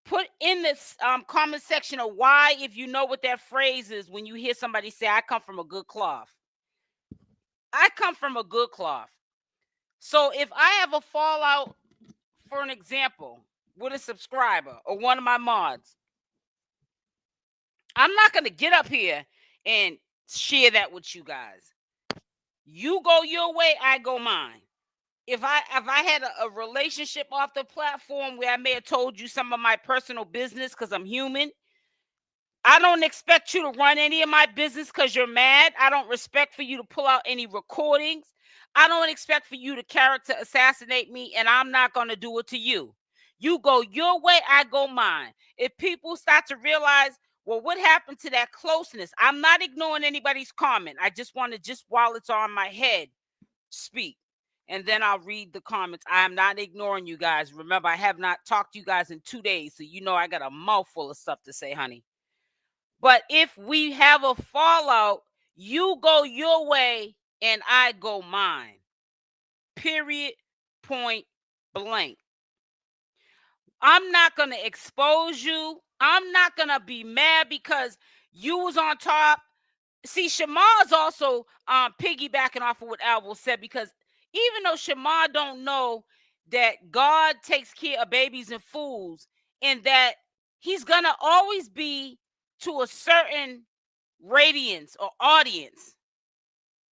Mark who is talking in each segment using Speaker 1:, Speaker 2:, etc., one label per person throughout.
Speaker 1: Put in this comment section of why, if you know what that phrase is, when you hear somebody say, I come from a good cloth. I come from a good cloth. So if I have a fallout, for an example, with a subscriber or one of my mods, I'm not going to get up here and share that with you guys. You go your way, I go mine. If I had a relationship off the platform where I may have told you some of my personal business because I'm human, I don't expect you to run any of my business because you're mad. I don't expect for you to pull out any recordings. I don't expect for you to character assassinate me, and I'm not going to do it to you. You go your way, I go mine. If people start to realize, well, what happened to that closeness? I'm not ignoring anybody's comment. I just want to, just while it's on my head, speak. And then I'll read the comments. I am not ignoring you guys. Remember, I have not talked to you guys in 2 days, so you know I got a mouthful of stuff to say, honey. But if we have a fallout, you go your way and I go mine. Period. Point blank. I'm not going to expose you. I'm not going to be mad because you was on top. See, Shamar is also piggybacking off of what Alvo said, because even though Shamar don't know that God takes care of babies and fools, and that he's going to always be to a certain radiance or audience.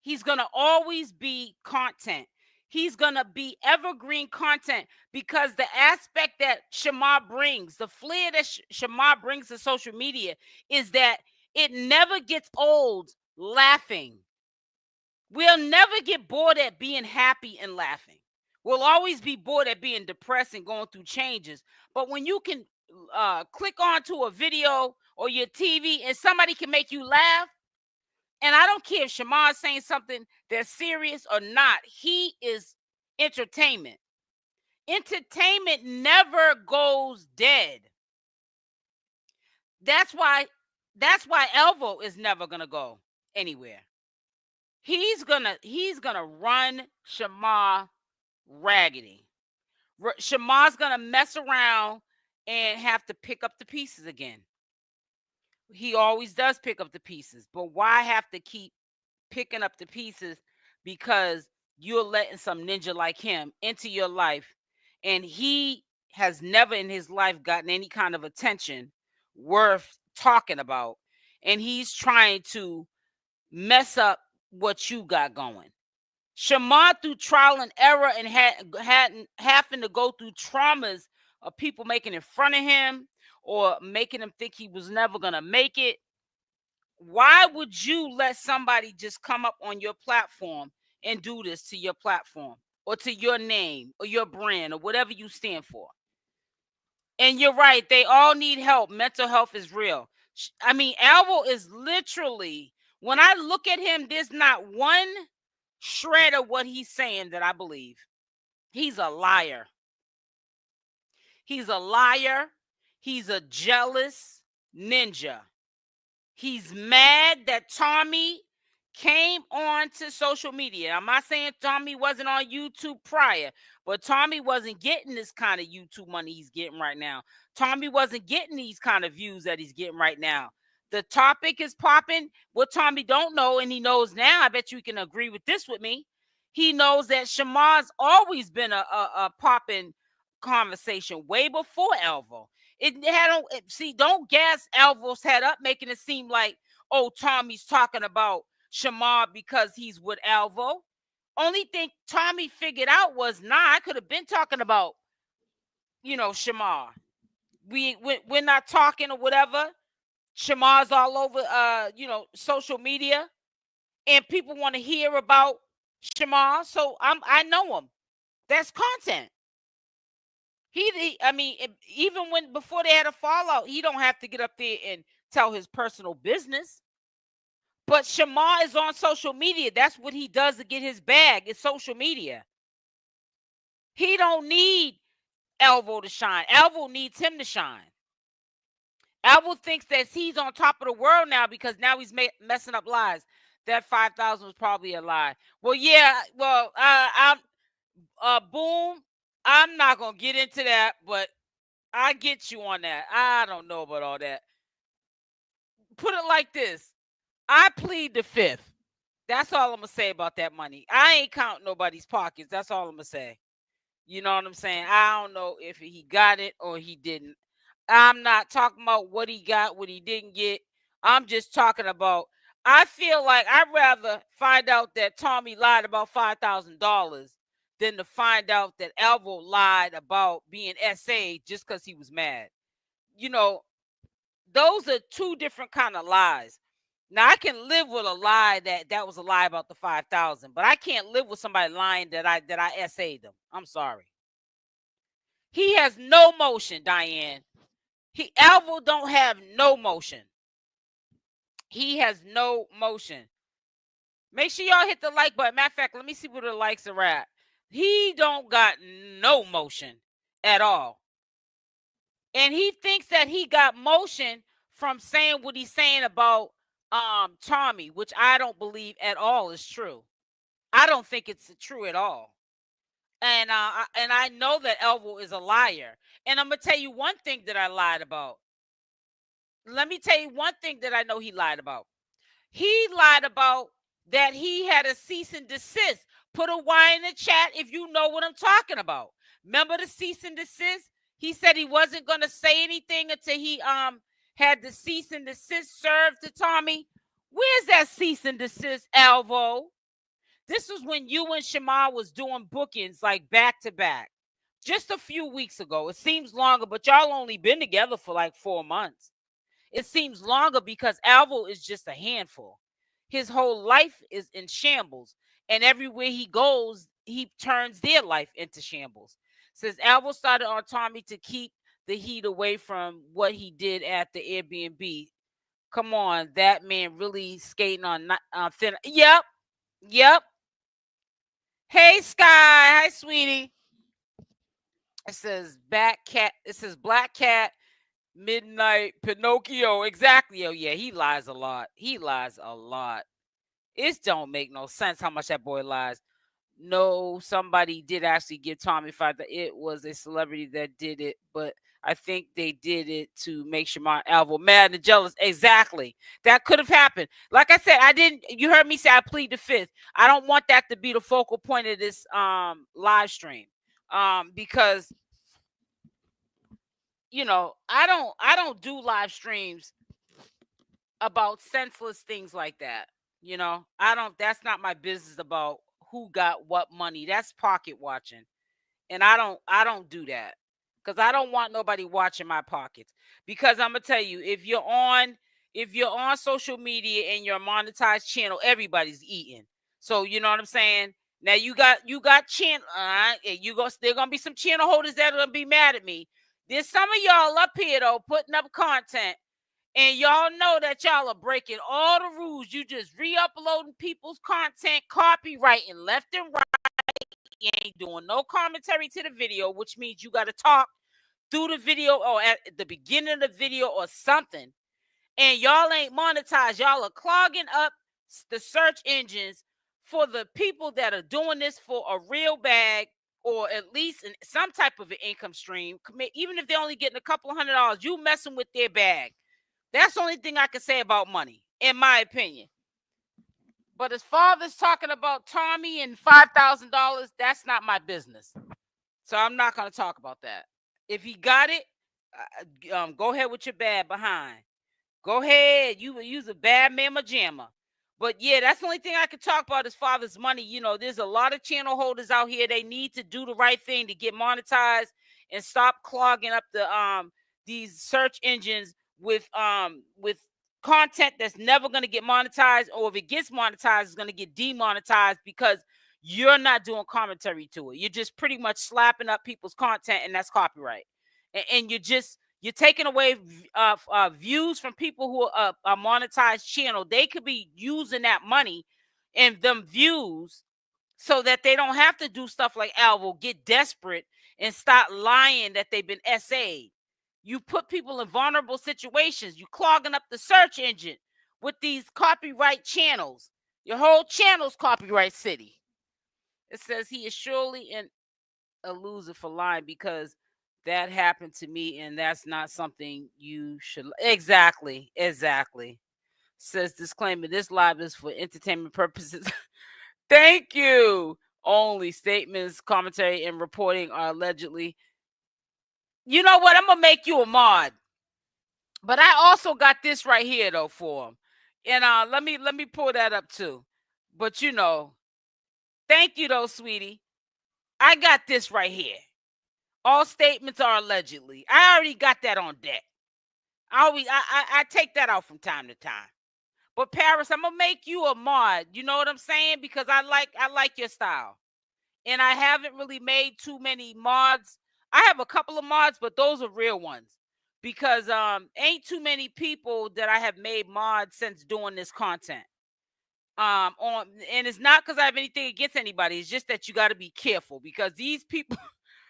Speaker 1: He's going to always be content. He's going to be evergreen content, because the aspect that Shamar brings, the flair that Shamar brings to social media, is that it never gets old laughing. We'll never get bored at being happy and laughing. We'll always be bored at being depressed and going through changes. But when you can click onto a video or your TV and somebody can make you laugh, and I don't care if Shamar is saying something that's serious or not, he is entertainment. Entertainment never goes dead. That's why Alvo is never gonna go anywhere. He's gonna run Shamar raggedy. Shamar's gonna mess around and have to pick up the pieces again. He always does pick up the pieces, but why have to keep picking up the pieces? Because you're letting some ninja like him into your life, and he has never in his life gotten any kind of attention worth talking about, and he's trying to mess up what you got going. Shamar, through trial and error and having to go through traumas of people making it fun of him or making him think he was never going to make it. Why would you let somebody just come up on your platform and do this to your platform or to your name or your brand or whatever you stand for? And you're right. They all need help. Mental health is real. I mean, Alvo is literally, when I look at him, there's not one shred of what he's saying that I believe. He's a liar. He's a liar. He's a jealous ninja. He's mad that Tommy came on to social media. I'm not saying Tommy wasn't on YouTube prior, but Tommy wasn't getting this kind of YouTube money he's getting right now. Tommy wasn't getting these kind of views that he's getting right now. The topic is popping. What Tommy don't know, and he knows now, I bet you can agree with this with me. He knows that Shamar's always been a popping conversation way before Alvo. Don't gas Alvo's head up, making it seem like, oh, Tommy's talking about Shamar because he's with Alvo. Only thing Tommy figured out was, I could have been talking about, Shamar. We're not talking or whatever. Shamar's all over, social media, and people want to hear about Shamar. So I know him. That's content. Even before they had a fallout, he don't have to get up there and tell his personal business. But Shamar is on social media. That's what he does to get his bag. It's social media. He don't need Alvo to shine. Alvo needs him to shine. Alvo thinks that he's on top of the world now because now he's messing up lies. That 5,000 was probably a lie. Well, yeah. Well, Boom. I'm not gonna get into that, but I get you on that. I don't know about all that. Put it like this. I plead the fifth. That's all I'm going to say about that money. I ain't counting nobody's pockets. That's all I'm going to say. You know what I'm saying? I don't know if he got it or he didn't. I'm not talking about what he got, what he didn't get. I'm just talking about, I feel like I'd rather find out that Tommy lied about $5,000 than to find out that Alvo lied about being SA just because he was mad. You know, those are two different kind of lies. Now I can live with a lie that was a lie about the 5,000, but I can't live with somebody lying that I SA'd them. I'm sorry. He has no motion, Diane. Alvo don't have no motion. He has no motion. Make sure y'all hit the like button. Matter of fact, let me see where the likes are at. He don't got no motion at all. And he thinks that he got motion from saying what he's saying about Tommy, which I don't believe at all is true. I don't think it's true at all. And I know that Alvo is a liar. And I'm gonna tell you one thing that I lied about. Let me tell you one thing that I know he lied about. He lied about that he had a cease and desist. Put a Y in the chat if you know what I'm talking about. Remember the cease and desist? He said he wasn't gonna say anything until he had the cease and desist served to Tommy. Where's that cease and desist, Alvo? This was when you and Shamar was doing bookings like back to back. Just a few weeks ago. It seems longer, but y'all only been together for like 4 months. It seems longer because Alvo is just a handful. His whole life is in shambles. And everywhere he goes, he turns their life into shambles. Says Alvo started on Tommy to keep the heat away from what he did at the Airbnb. Come on, that man really skating on thin. Yep. Hey, Sky. Hi, sweetie. It says Black Cat. Midnight Pinocchio. Exactly. Oh, yeah, he lies a lot. It don't make no sense how much that boy lies. No, somebody did actually give Tommy $5. It was a celebrity that did it, but I think they did it to make Shamar Alvo mad and jealous. Exactly. That could have happened. Like I said, you heard me say I plead the fifth. I don't want that to be the focal point of this live stream. Because I don't do live streams about senseless things like that. That's not my business about who got what money. That's pocket watching. And I don't do that because I don't want nobody watching my pockets. Because I'm gonna tell you, if you're on social media and you're a monetized channel, everybody's eating. So you know what I'm saying? Now you got channel. There gonna be some channel holders that are gonna be mad at me. There's some of y'all up here though putting up content, and y'all know that y'all are breaking all the rules. You just re-uploading people's content, copywriting left and right. You ain't doing no commentary to the video, which means you got to talk through the video or at the beginning of the video or something. And y'all ain't monetized. Y'all are clogging up the search engines for the people that are doing this for a real bag or at least some type of an income stream. Even if they're only getting a couple of $100, you messing with their bag. That's the only thing I can say about money, in my opinion. But as far as talking about Tommy and $5,000, that's not my business. So I'm not going to talk about that. If he got it, go ahead with your bad behind. Go ahead. You use a bad mamma jamma. But yeah, that's the only thing I can talk about as father's money. There's a lot of channel holders out here. They need to do the right thing to get monetized and stop clogging up these search engines with content that's never going to get monetized, or if it gets monetized, it's going to get demonetized because you're not doing commentary to it. You're just pretty much slapping up people's content, and that's copyright. And you're taking away views from people who are a monetized channel. They could be using that money and them views so that they don't have to do stuff like Alvo, get desperate and start lying that they've been SA'd. You put people in vulnerable situations. You clogging up the search engine with these copyright channels. Your whole channel's copyright city. It says he is surely a loser for lying because That happened to me, and that's not something you should. Exactly. Says disclaimer: this live is for entertainment purposes. Thank you. Only statements, commentary, and reporting are allegedly. You know what? I'm gonna make you a mod. But I also got this right here though for him. And let me pull that up too. But thank you though, sweetie. I got this right here. All statements are allegedly. I already got that on deck. I take that out from time to time. But Paris, I'm gonna make you a mod. You know what I'm saying? Because I like your style. And I haven't really made too many mods. I have a couple of mods, but those are real ones. Because ain't too many people that I have made mods since doing this content. And it's not because I have anything against anybody. It's just that you got to be careful because these people,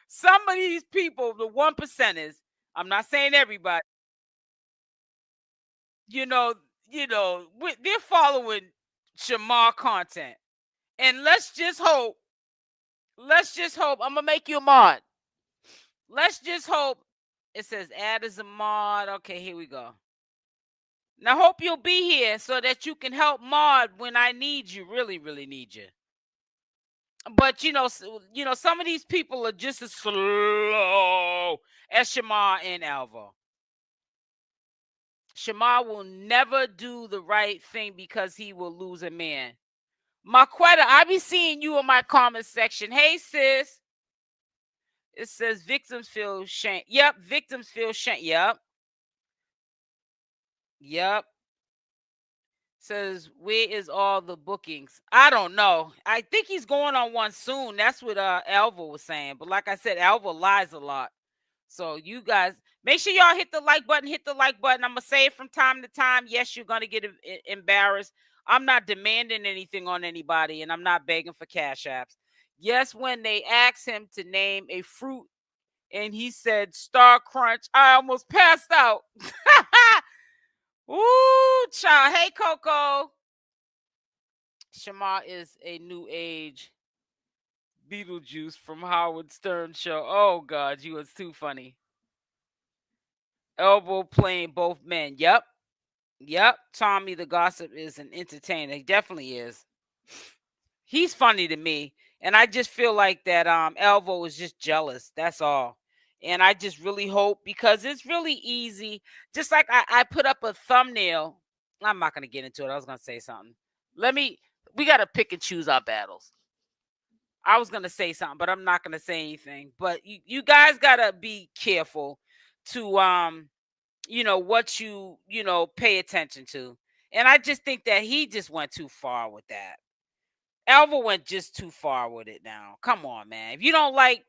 Speaker 1: some of these people, the 1%ers, I'm not saying everybody, they're following Shamar content. And let's just hope, I'm gonna make you a mod. Let's just hope. It says add as a mod. Okay, here we go. Now hope you'll be here so that you can help mod when I need you, really, really need you. But some of these people are just as slow as Shamar and Alvo. Shamar will never do the right thing because he will lose a man. Marquetta, I be seeing you in my comment section. Hey, sis. It says victims feel shame. Yep, victims feel shame. Yep. Says, where is all the bookings? I don't know. I think he's going on one soon. That's what Alvo was saying. But like I said, Alvo lies a lot. So you guys, make sure y'all hit the like button. I'm going to say it from time to time. Yes, you're going to get embarrassed. I'm not demanding anything on anybody, and I'm not begging for cash apps. Yes, when they asked him to name a fruit, and he said Star Crunch, I almost passed out. Ooh, child. Hey, Coco. Shamar is a new age Beetlejuice from Howard Stern show. Oh, God, you was too funny. Alvo playing both men. Yep. Tommythegossip is an entertainer. He definitely is. He's funny to me. And I just feel like that Alvo is just jealous. That's all. And I just really hope, because it's really easy. Just like I put up a thumbnail. I'm not going to get into it. I was going to say something. We got to pick and choose our battles. I was going to say something, but I'm not going to say anything. But you guys got to be careful to, what you pay attention to. And I just think that he just went too far with that. Alvo went just too far with it now. Come on, man. If you don't like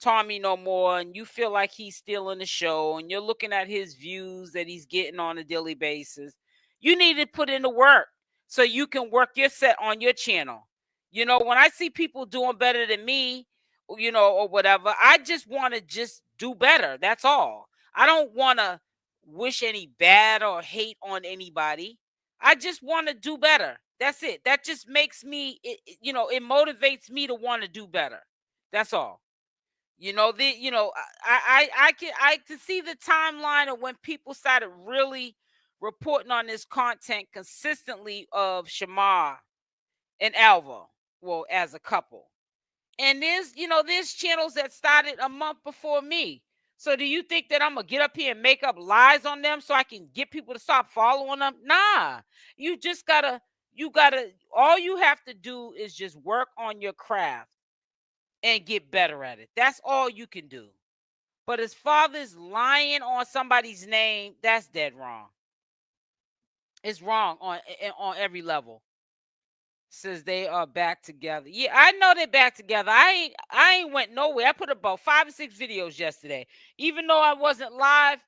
Speaker 1: Tommy no more and you feel like he's stealing the show and you're looking at his views that he's getting on a daily basis, you need to put in the work so you can work your set on your channel. When I see people doing better than me, or whatever, I just want to just do better. That's all. I don't want to wish any bad or hate on anybody. I just want to do better. That's it. That just makes me, it motivates me to want to do better. That's all. I can see the timeline of when people started really reporting on this content consistently of Shamar and Alvo, well, as a couple. And there's channels that started a month before me. So do you think that I'm going to get up here and make up lies on them so I can get people to stop following them? Nah. You just all you have to do is just work on your craft and get better at it. That's all you can do. But as far as lying on somebody's name, that's dead wrong. It's wrong on every level. Says they are back together. Yeah, I know they're back together. I ain't went nowhere. I put up about 5 or 6 videos yesterday. Even though I wasn't live,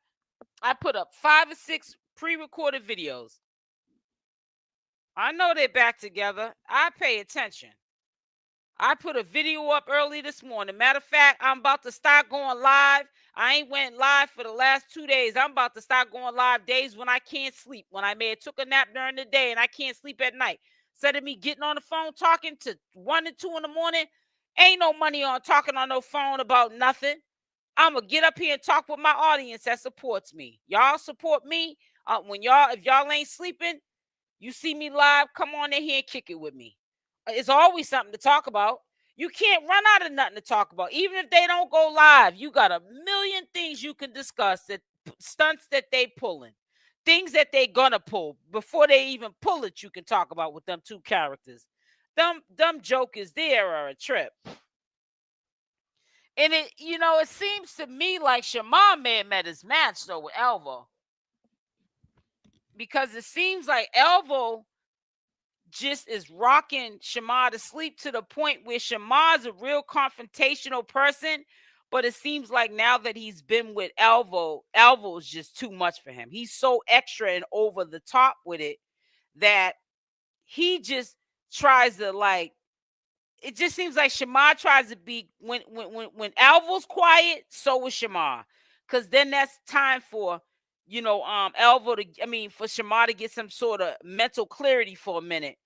Speaker 1: I put up 5 or 6 pre-recorded videos. I know they're back together. I pay attention. I put a video up early this morning. Matter of fact, I'm about to start going live. I ain't went live for the last 2 days. I'm about to start going live days when I can't sleep. When I may have took a nap during the day and I can't sleep at night. Instead of me getting on the phone talking to 1 and 2 in the morning, ain't no money on talking on no phone about nothing. I'm gonna get up here and talk with my audience that supports me. Y'all support me. If y'all ain't sleeping, you see me live, come on in here and kick it with me. It's always something to talk about. You can't run out of nothing to talk about. Even if they don't go live, you got a million things you can discuss, that stunts that they pulling, things that they gonna pull before they even pull it. You can talk about with them two characters. Them jokers there are a trip. And it seems to me like Shamar may have met his match though with Alvo, because it seems like Alvo just is rocking Shamar to sleep, to the point where Shamar's a real confrontational person. But it seems like now that he's been with Alvo is just too much for him. He's so extra and over the top with it that he just tries to, like, it just seems like Shamar tries to be, when Alvo's quiet, so is Shamar. Because then that's time for, Alvo for Shamar to get some sort of mental clarity for a minute,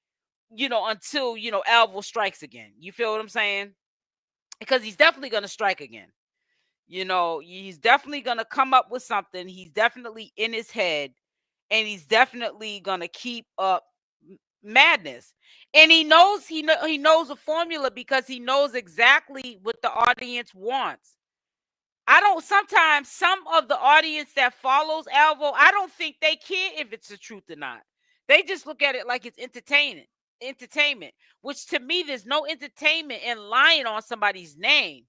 Speaker 1: until, Alvo strikes again. You feel what I'm saying? Because he's definitely going to strike again. He's definitely going to come up with something. He's definitely in his head, and he's definitely going to keep up madness. And he knows a formula, because he knows exactly what the audience wants. Sometimes some of the audience that follows Alvo, I don't think they care if it's the truth or not. They just look at it like it's entertainment, which to me, there's no entertainment in lying on somebody's name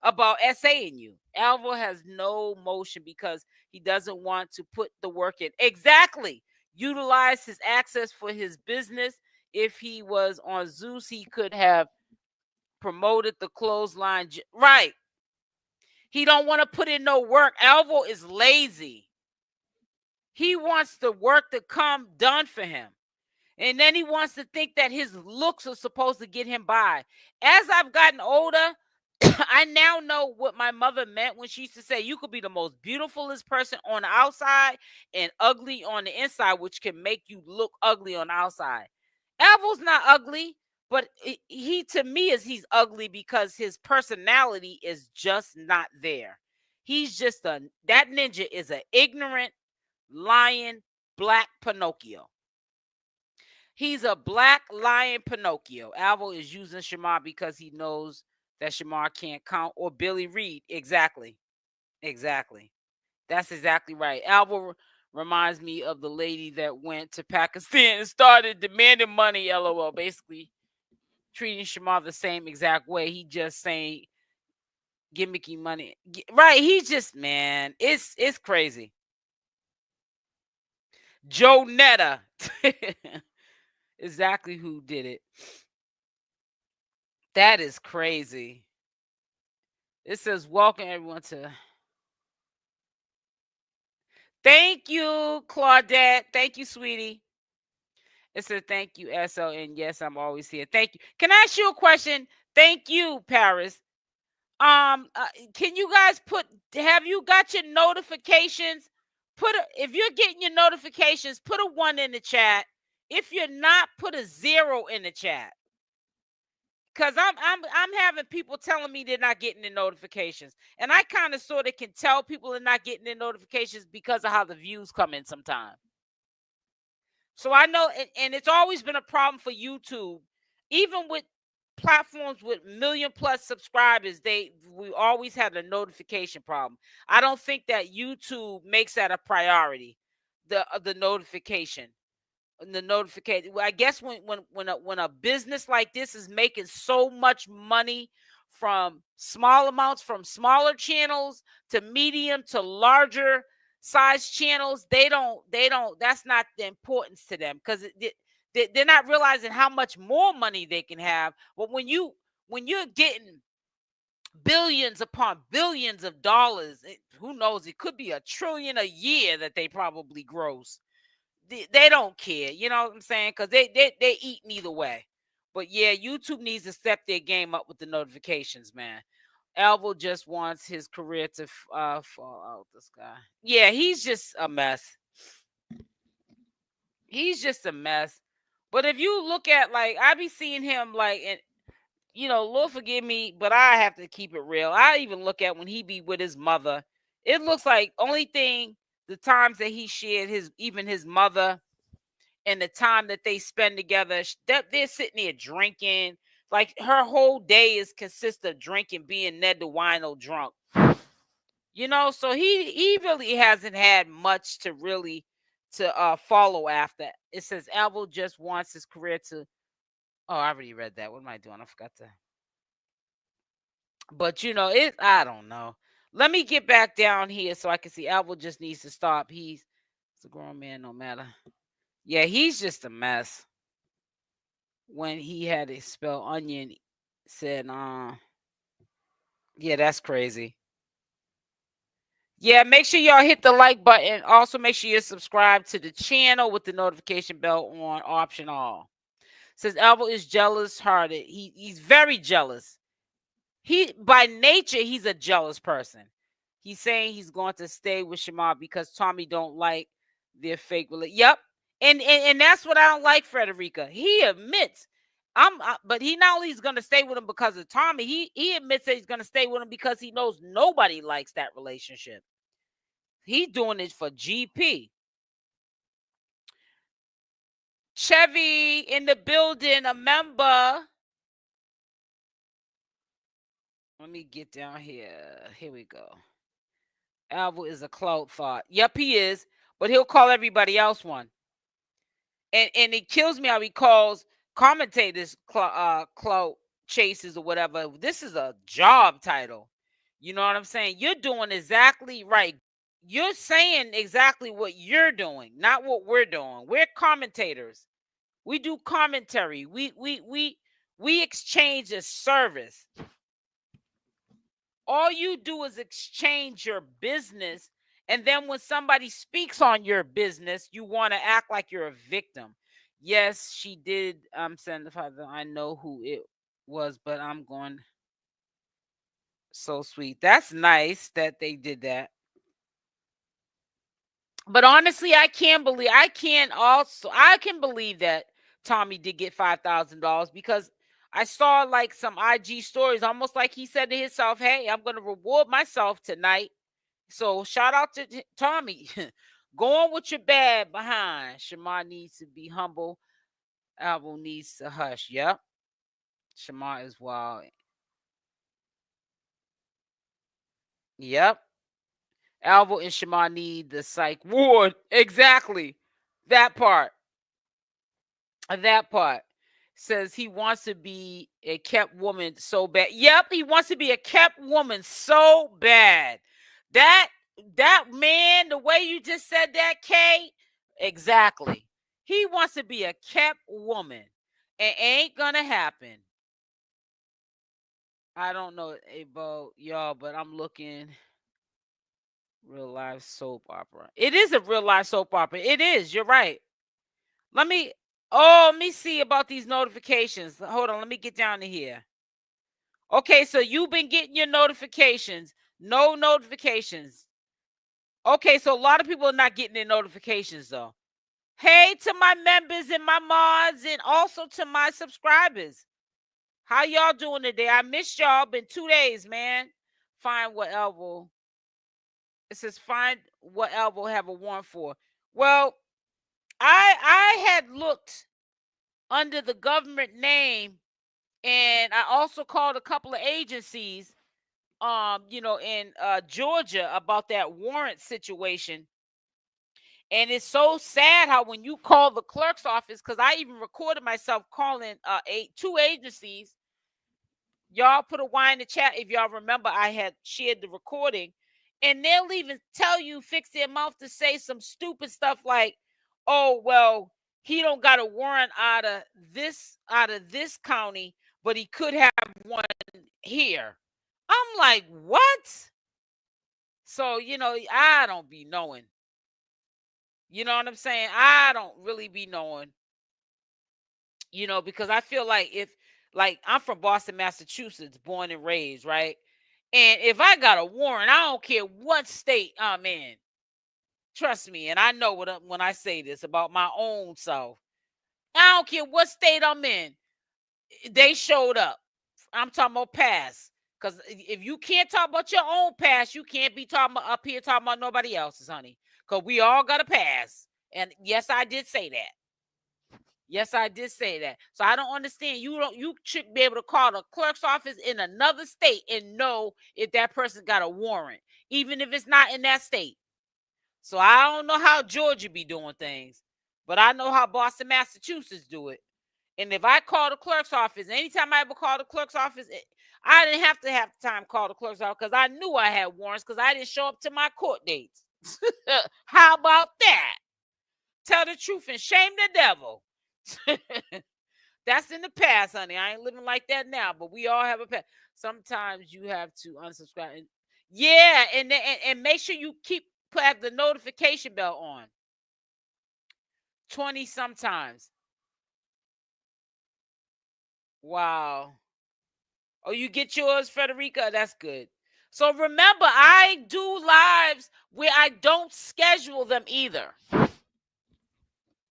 Speaker 1: about essaying you. Alvo has no motion because he doesn't want to put the work in. Exactly. Utilize his access for his business. If he was on Zeus, he could have promoted the clothesline. Right. He don't want to put in no work. Alvo is lazy. He wants the work to come done for him. And then he wants to think that his looks are supposed to get him by. As I've gotten older, I now know what my mother meant when she used to say, you could be the most beautifulest person on the outside and ugly on the inside, which can make you look ugly on the outside. Alvo's not ugly, but he's ugly because his personality is just not there. He's just that ninja is an ignorant, lying, black Pinocchio. He's a black lion Pinocchio. Alvo is using Shamar because he knows that Shamar can't count, or Billy Reed. Exactly. That's exactly right. Alvo reminds me of the lady that went to Pakistan and started demanding money, LOL, basically treating Shamar the same exact way. He just saying, gimmicky money. Right, he's just, man, it's crazy. Joe Netta. Exactly who did it. That is crazy. It says, welcome everyone to. Thank you, Claudette. Thank you, sweetie. It says, thank you, SO. And yes, I'm always here. Thank you. Can I ask you a question? Thank you, Paris. Can you guys have you got your notifications? If you're getting your notifications, put a 1 in the chat. If you're not, put a 0 in the chat. Because I'm having people telling me they're not getting the notifications. And I kind of sort of can tell people are not getting the notifications because of how the views come in sometimes. So I know, and it's always been a problem for YouTube. Even with platforms with 1 million+ subscribers, we always had a notification problem. I don't think that YouTube makes that a priority, the notification. I guess when a business like this is making so much money from small amounts, from smaller channels to medium to larger size channels, they don't that's not the importance to them, because they're not realizing how much more money they can have. But when you're getting billions upon billions of dollars, who knows, it could be $1 trillion a year that they probably gross. They don't care, you know what I'm saying? Because they eat either way. But yeah, YouTube needs to step their game up with the notifications, man. Alvo just wants his career to fall out. This guy, yeah, he's just a mess. He's just a mess. But if you look at, like, I be seeing him like Lord forgive me, but I have to keep it real. I even look at when he be with his mother. It looks like only thing the times that he shared his mother and the time that they spend together, that they're sitting there drinking. Like her whole day is consists of drinking, being 𝗪𝗛𝗪𝗏 drunk. So he really hasn't had much to really to follow after. It says Alvo just wants his career to. Oh, I already read that. What am I doing? I forgot to. But I don't know. Let me get back down here so I can see. Alvo just needs to stop. He's a grown man, no matter. Yeah, he's just a mess. When he had to spell onion, said, yeah, that's crazy. Yeah, make sure y'all hit the like button. Also, make sure you subscribe to the channel with the notification bell on option all. Says Alvo is jealous hearted. He's very jealous. He by nature he's a jealous person. He's saying he's going to stay with Shamar because Tommy don't like their fake relationship. Yep, and that's what I don't like, Frederica. He admits but he not only is going to stay with him because of Tommy. He admits that he's going to stay with him because he knows nobody likes that relationship. He's doing it for GP. Chevy in the building, a member. Let me get down here. Here we go. Alvo is a clout thought. Yep, he is. But he'll call everybody else one. And it kills me how he calls commentators clout chasers or whatever. This is a job title. You know what I'm saying? You're doing exactly right. You're saying exactly what you're doing, not what we're doing. We're commentators. We do commentary. We exchange a service. All you do is exchange your business, and then when somebody speaks on your business, you want to act like you're a victim. Yes, she did. I'm saying the father. I know who it was, but I'm going. So sweet. That's nice that they did that. But honestly, I can believe that Tommy did get $5,000 because I saw like some IG stories, almost like he said to himself, "Hey, I'm going to reward myself tonight." So shout out to Tommy. Go on with your bad behind. Shamar needs to be humble. Alvo needs to hush. Yep. Shamar is wild. Yep. Alvo and Shamar need the psych ward. Exactly. That part. That part. Says he wants to be a kept woman so bad. Yep, he wants to be a kept woman so bad. That man, the way you just said that, Kay, exactly. He wants to be a kept woman. It ain't gonna happen. I don't know about y'all, but I'm looking real life soap opera. It is a real life soap opera. It is. You're right. Let me see about these notifications. Hold on, let me get down to here. Okay, so you've been getting your notifications. No notifications. Okay, so a lot of people are not getting their notifications though. Hey to my members and my mods and also to my subscribers. How y'all doing today? I missed y'all. Been 2 days, man. Find what Alvo. It says find what Alvo have a warrant for. Well, I had looked under the government name, and I also called a couple of agencies, in Georgia about that warrant situation. And it's so sad how when you call the clerk's office, because I even recorded myself calling 2 agencies. Y'all put a Y in the chat if y'all remember I had shared the recording. And they'll even tell you, fix their mouth to say some stupid stuff like, oh, well, he don't got a warrant out of this county, but he could have one here. I'm like, what? So, I don't be knowing. You know what I'm saying? I don't really be knowing. Because I feel like I'm from Boston, Massachusetts, born and raised, right? And if I got a warrant, I don't care what state I'm in. Trust me, and I know when I say this about my own self. I don't care what state I'm in. They showed up. I'm talking about past. Because if you can't talk about your own past, you can't be talking about up here talking about nobody else's, honey. Because we all got a past. And yes, I did say that. Yes, I did say that. So I don't understand. You should be able to call the clerk's office in another state and know if that person got a warrant, even if it's not in that state. So I don't know how Georgia be doing things, but I know how Boston, Massachusetts do it. And if I call the clerk's office, anytime I ever call the clerk's office, I didn't have to have time to call the clerk's office because I knew I had warrants because I didn't show up to my court dates. How about that? Tell the truth and shame the devil. That's in the past, honey. I ain't living like that now, but we all have a past. Sometimes you have to unsubscribe. Yeah, and make sure you have the notification bell on. 20 sometimes. Wow. Oh, you get yours, Frederica? That's good. So remember, I do lives where I don't schedule them either.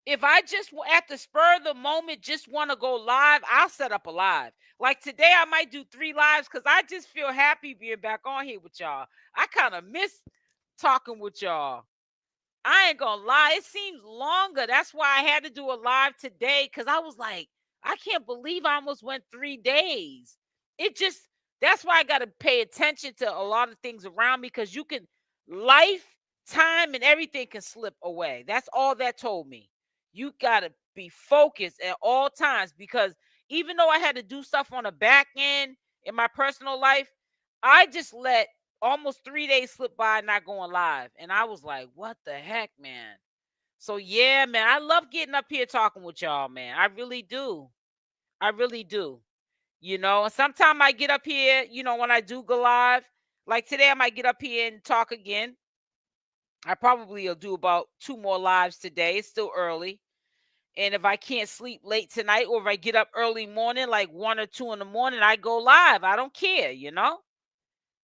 Speaker 1: If I just at the spur of the moment just want to go live, I'll set up a live. Like today, I might do 3 lives because I just feel happy being back on here with y'all. I kind of miss talking with y'all. I ain't gonna lie, it seems longer. That's why I had to do a live today because I was like, I can't believe I almost went 3 days. That's why I got to pay attention to a lot of things around me because life, time, and everything can slip away. That's all that told me. You got to be focused at all times because even though I had to do stuff on the back end in my personal life, I just let almost 3 days slip by not going live. And I was like, what the heck, man? So yeah, man, I love getting up here talking with y'all, man. I really do. I really do. And sometimes I get up here, when I do go live, like today I might get up here and talk again. I probably will do about 2 more lives today. It's still early. And if I can't sleep late tonight or if I get up early morning, like 1 or 2 in the morning, I go live. I don't care,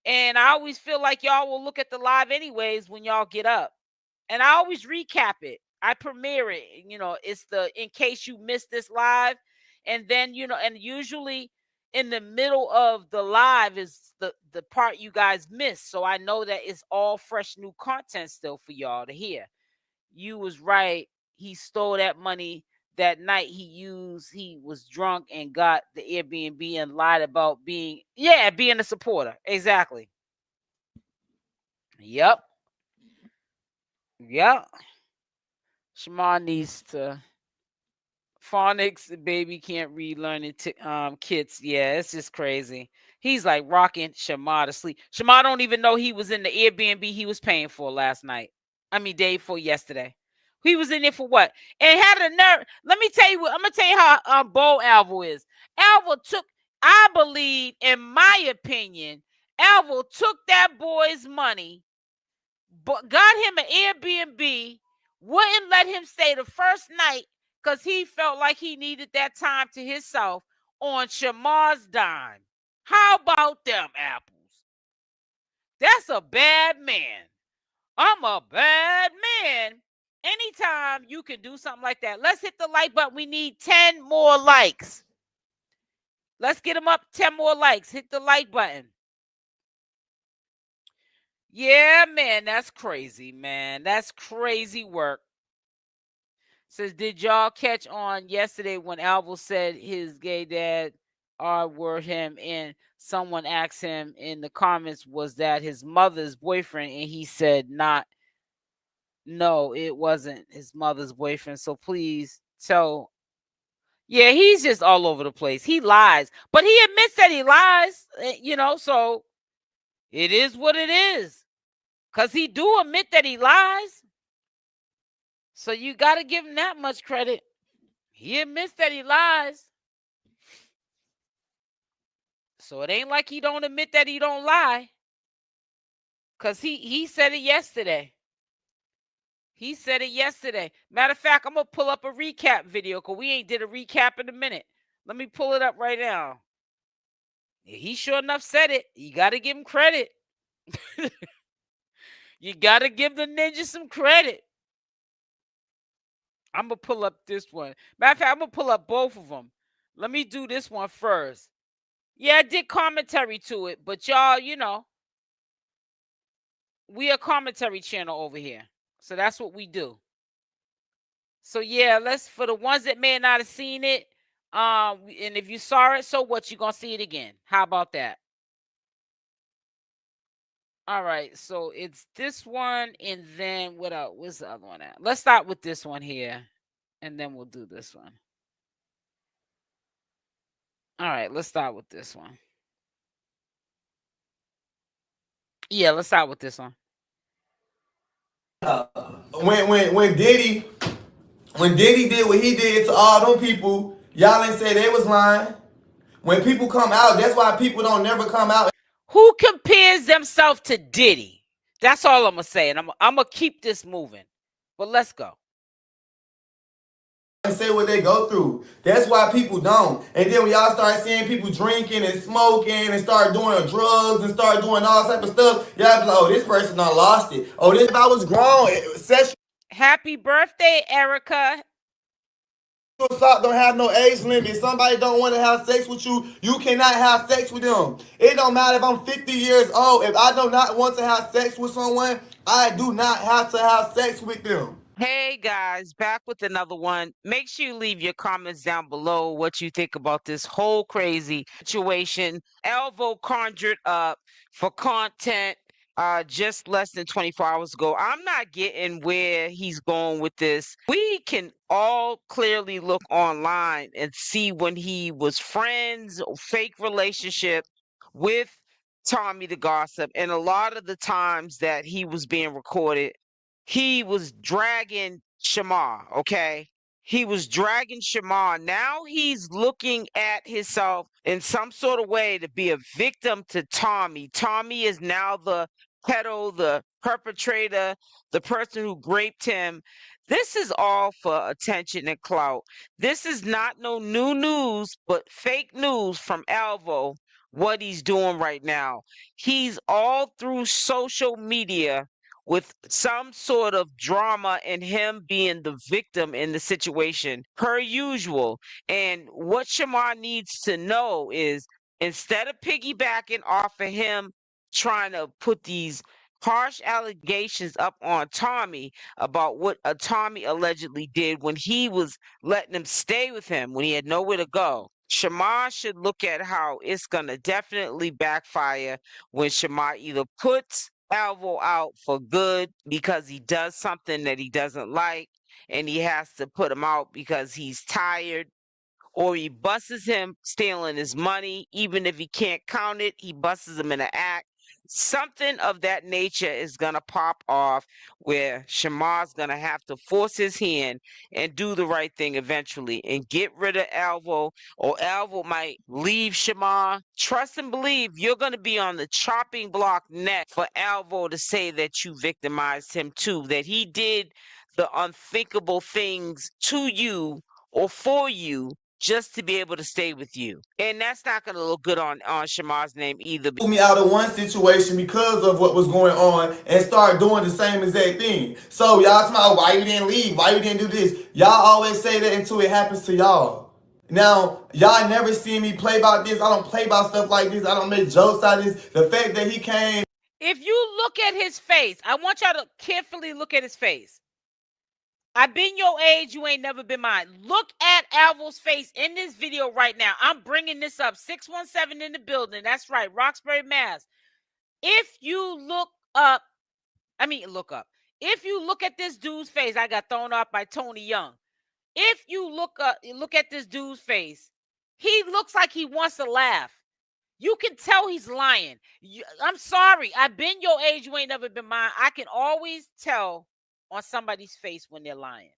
Speaker 1: And I always feel like y'all will look at the live anyways when y'all get up. And I always recap it. I premiere it. It's in case you missed this live. And then, and usually in the middle of the live is the part you guys missed. So I know that it's all fresh new content still for y'all to hear. You was right. He stole that money that night he was drunk and got the Airbnb and lied about being a supporter. Exactly. Yep. Shamar needs to phonics. The baby can't read learning kits. Yeah, it's just crazy. He's like rocking Shamar to sleep. Shamar don't even know he was in the Airbnb he was paying for last night. Day before yesterday. He was in there for what? And had a nerve. Let me tell you what. I'm gonna tell you how bold Alvo is. Alvo took, I believe, in my opinion, Alvo took that boy's money, but got him an Airbnb, wouldn't let him stay the first night because he felt like he needed that time to himself on Shamar's dime. How about them apples? That's a bad man. I'm a bad man. Anytime you can do something like that. Let's hit the like button. We need 10 more likes. Let's get them up 10 more likes. Hit the like button. Yeah, man, that's crazy, man. That's crazy work. Says, did y'all catch on yesterday when Alvo said his gay dad word him and someone asked him in the comments was that his mother's boyfriend and he said no, it wasn't his mother's boyfriend. So please tell. Yeah, he's just all over the place. He lies, but he admits that he lies, so it is what it is. Because he do admit that he lies. So you got to give him that much credit. He admits that he lies. So it ain't like he don't admit that he don't lie. Because he said it yesterday. He said it yesterday. Matter of fact, I'm going to pull up a recap video because we ain't did a recap in a minute. Let me pull it up right now. He sure enough said it. You got to give him credit. You got to give the ninja some credit. I'm going to pull up this one. Matter of fact, I'm going to pull up both of them. Let me do this one first. Yeah, I did commentary to it, but y'all, you know, we a commentary channel over here. So that's what we do. So yeah, let's, for the ones that may not have seen it, and if you saw it, so what, you gonna see it again. How about that? All right, so it's this one, and then what else? What's the other one at? Let's start with this one here, and then we'll do this one. All right, let's start with this one. Yeah, let's start with this one.
Speaker 2: When Diddy did what he did to all them people, y'all ain't say they was lying. When people come out, that's why people don't never come out.
Speaker 1: Who compares themselves to Diddy? That's all I'm gonna say, and I'm gonna keep this moving. But let's go.
Speaker 2: And say what they go through. That's why people don't. And then when y'all start seeing people drinking and smoking and start doing drugs and start doing all type of stuff, y'all be like, oh, this person done lost it. Oh, this, if I was grown, sexual
Speaker 1: Happy birthday, Erica.
Speaker 2: assault don't have no age limit. If somebody don't want to have sex with you, you cannot have sex with them. It don't matter if I'm 50 years old. If I do not want to have sex with someone, I do not have to have sex with them.
Speaker 1: Hey guys, back with another one. Make sure you leave your comments down below what you think about this whole crazy situation. Alvo conjured up for content just less than 24 hours ago. I'm not getting where he's going with this. We can all clearly look online and see when he was friends, fake relationship with Tommythegossip, and a lot of the times that he was being recorded, he was dragging Shamar, okay? He was dragging Shamar. Now he's looking at himself in some sort of way to be a victim to Tommy. Tommy is now the pedo, the perpetrator, the person who raped him. This is all for attention and clout. This is not no new news, but fake news from Alvo, what he's doing right now. He's all through social media with some sort of drama and him being the victim in the situation, per usual. And what Shamar needs to know is, instead of piggybacking off of him trying to put these harsh allegations up on Tommy about what Tommy allegedly did when he was letting him stay with him when he had nowhere to go, Shamar should look at how it's going to definitely backfire when Shamar either puts Alvo out for good because he does something that he doesn't like, and he has to put him out because he's tired, or he busts him stealing his money. Even if he can't count it, he busts him in an act. Something of that nature is going to pop off where Shamar's going to have to force his hand and do the right thing eventually and get rid of Alvo, or Alvo might leave Shamar. Trust and believe you're going to be on the chopping block next for Alvo to say that you victimized him too, that he did the unthinkable things to you or for you just to be able to stay with you. And that's not going to look good on Shamar's name either.
Speaker 2: Pull me out of one situation because of what was going on and start doing the same exact thing. So y'all talking about why you didn't leave, why you didn't do this. Y'all always say that until it happens to y'all. Now, y'all never see me play about this. I don't play about stuff like this. I don't make jokes out of this. The fact that he came.
Speaker 1: If you look at his face, I want y'all to carefully look at his face. I've been your age, you ain't never been mine. Look at Alvo's face in this video right now. I'm bringing this up. 617 in the building. That's right, Roxbury, Mass. If you look up, if you look at this dude's face, I got thrown off by Tony Young. If you look at this dude's face, he looks like he wants to laugh. You can tell he's lying. I'm sorry. I've been your age, you ain't never been mine. I can always tell on somebody's face when they're lying.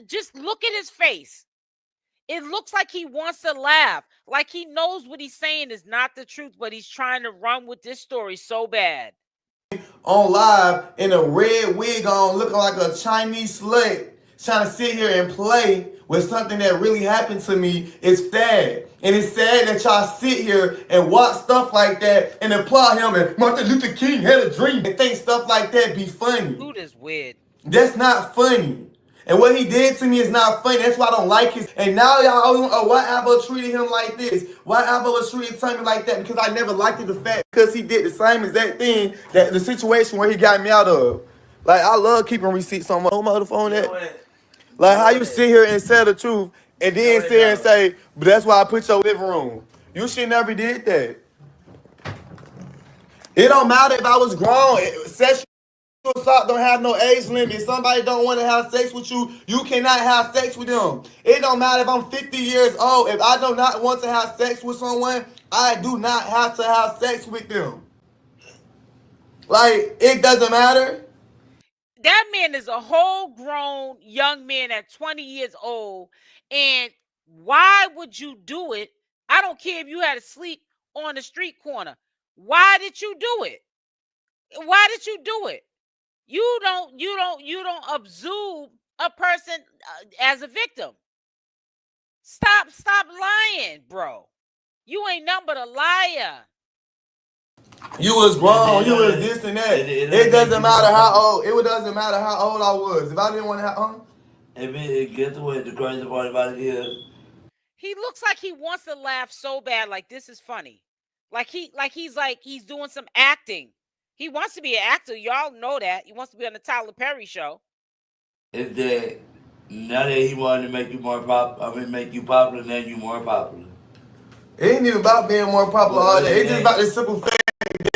Speaker 1: Just look at his face. It looks like he wants to laugh, like he knows what he's saying is not the truth, but he's trying to run with this story so bad.
Speaker 2: On live in a red wig on, looking like a Chinese slut, trying to sit here and play with something that really happened to me. Is sad. And it's sad that y'all sit here and watch stuff like that and applaud him and Martin Luther King had a dream and think stuff like that be funny.
Speaker 1: Dude is weird.
Speaker 2: That's not funny. And what he did to me is not funny. That's why I don't like his. And now y'all always want, oh, why Alvo treated him like this? Why Alvo was treating Tommy like that? Because I never liked it, the fact because he did the same exact thing that the situation where he got me out of. Like, I love keeping receipts on my phone. Like, how you sit here and say the truth and then sit here and say, but that's why I put your living room. You should never did that. It don't matter if I was grown. Sexual assault don't have no age limit. If somebody don't want to have sex with you, you cannot have sex with them. It don't matter if I'm 50 years old. If I do not want to have sex with someone, I do not have to have sex with them. Like, it doesn't matter.
Speaker 1: That man is a whole grown young man at 20 years old. And why would you do it? I don't care if you had to sleep on the street corner. Why did you do it? Why did you do it? You don't absolve a person as a victim. Stop lying, bro. You ain't nothing but a liar.
Speaker 2: You was grown, you was this and that. It doesn't matter how old. It doesn't matter how old I was. If I didn't want to have,
Speaker 3: it gets away. The crazy part about it is,
Speaker 1: he looks like he wants to laugh so bad. Like, this is funny. He's doing some acting. He wants to be an actor. Y'all know that. He wants to be on the Tyler Perry show.
Speaker 3: Is that now that he wanted to make you more make you popular, now you more popular.
Speaker 2: It ain't even about being more popular all day. It's just about the simple fact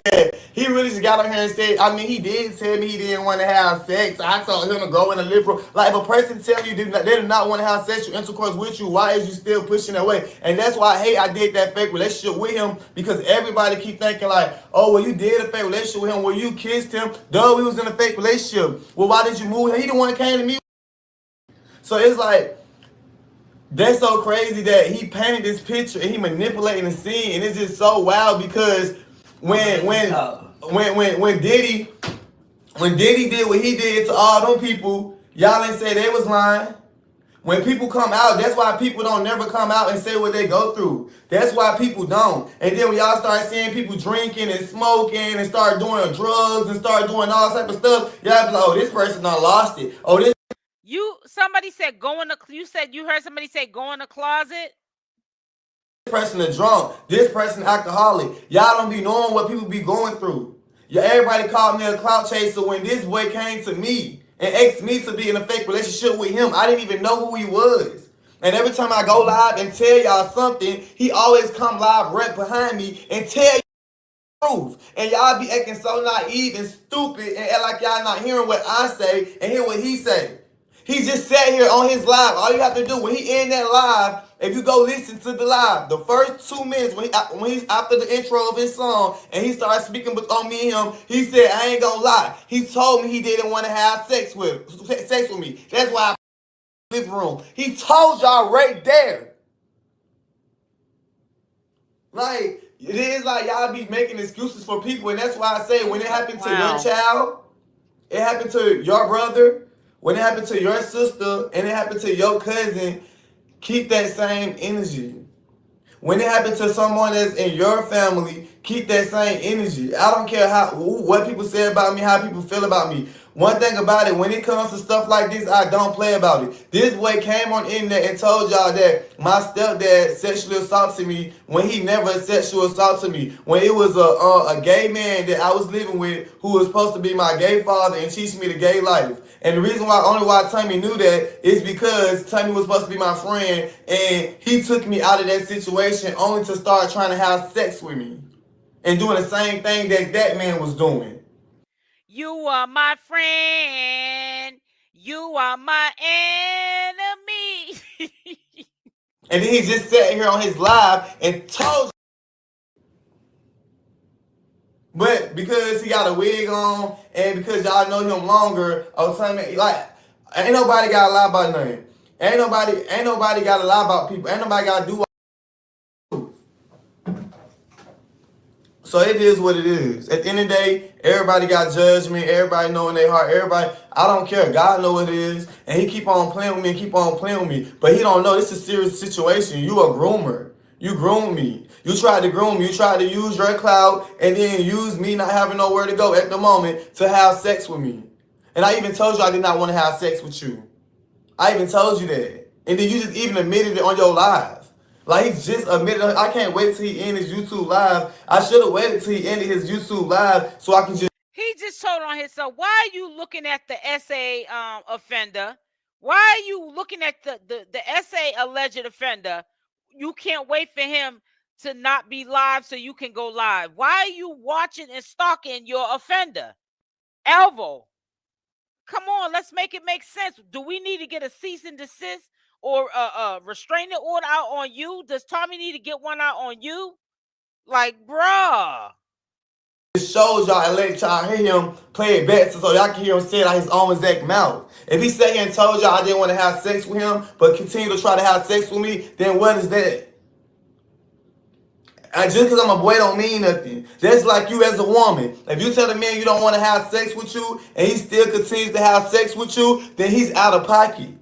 Speaker 2: that he really just got on here and said, I mean, he did tell me he didn't want to have sex. I told him to go in a liberal. Like, if a person tell you they do not want to have sexual intercourse with you, why is you still pushing that way? And that's why I did that fake relationship with him, because everybody keep thinking like, oh, well, you did a fake relationship with him, well, you kissed him, though we was in a fake relationship. Well, why did you move him? He the one that came to me. So it's like, that's so crazy that he painted this picture and he manipulating the scene, and it's just so wild because when Diddy did what he did to all them people, y'all didn't say they was lying. When people come out, that's why people don't never come out and say what they go through. That's why people don't. And then when y'all start seeing people drinking and smoking and start doing drugs and start doing all type of stuff, y'all be like, oh, this person done lost it. Oh, this.
Speaker 1: Somebody said you heard somebody say go in the closet.
Speaker 2: This person a drunk. This person alcoholic. Y'all don't be knowing what people be going through. Yeah, everybody called me a clout chaser when this boy came to me and asked me to be in a fake relationship with him. I didn't even know who he was. And every time I go live and tell y'all something, he always come live right behind me and tell you the truth. And y'all be acting so naive and stupid and act like y'all not hearing what I say and hear what he say. He just sat here on his live. All you have to do when he in that live, if you go listen to the live, the first 2 minutes when he's after the intro of his song and he started speaking on me and him, he said, I ain't gonna lie. He told me he didn't want to have sex with me. That's why I in the living room. He told y'all right there. Like, it is like y'all be making excuses for people, and that's why I say when it happened to your child, it happened to your brother, when it happened to your sister, and it happened to your cousin, keep that same energy. When it happened to someone that's in your family, keep that same energy. I don't care what people say about me, how people feel about me. One thing about it, when it comes to stuff like this, I don't play about it. This boy came on the internet and told y'all that my stepdad sexually assaulted me when he never sexually assaulted me. When it was a gay man that I was living with who was supposed to be my gay father and teach me the gay life. And the reason why Tommy knew that is because Tommy was supposed to be my friend and he took me out of that situation only to start trying to have sex with me and doing the same thing that man was doing.
Speaker 1: You are my friend. You are my enemy.
Speaker 2: And then he just sat here on his live and told you. But because he got a wig on and because y'all know him longer, like, ain't nobody got to lie about nothing. Ain't nobody got to lie about people. Ain't nobody got to do. So it is what it is. At the end of the day, everybody got judgment. Everybody know in their heart. Everybody, I don't care. God know what it is. And he keep on playing with me and keep on playing with me. But he don't know this is a serious situation. You a groomer. You groomed me. You tried to groom me. You tried to use your clout and then use me not having nowhere to go at the moment to have sex with me. And I even told you I did not want to have sex with you. I even told you that. And then you just even admitted it on your live. Like, he just admitted, I can't wait till he ended his YouTube live. I should have waited till he ended his YouTube live so I can just...
Speaker 1: He just told on himself. Why are you looking at the SA offender? Why are you looking at the SA alleged offender? You can't wait for him to not be live so you can go live. Why are you watching and stalking your offender? Alvo, come on, let's make it make sense. Do we need to get a cease and desist or a restraining order out on you? Does Tommy need to get one out on you? Like, bruh.
Speaker 2: It shows y'all and let y'all hear him play it back so y'all can hear him say it out his own exact mouth. If he sat here and told y'all I didn't want to have sex with him, but continue to try to have sex with me, then what is that? And just because I'm a boy don't mean nothing. That's like you as a woman. If you tell a man you don't want to have sex with you and he still continues to have sex with you, then he's out of pocket.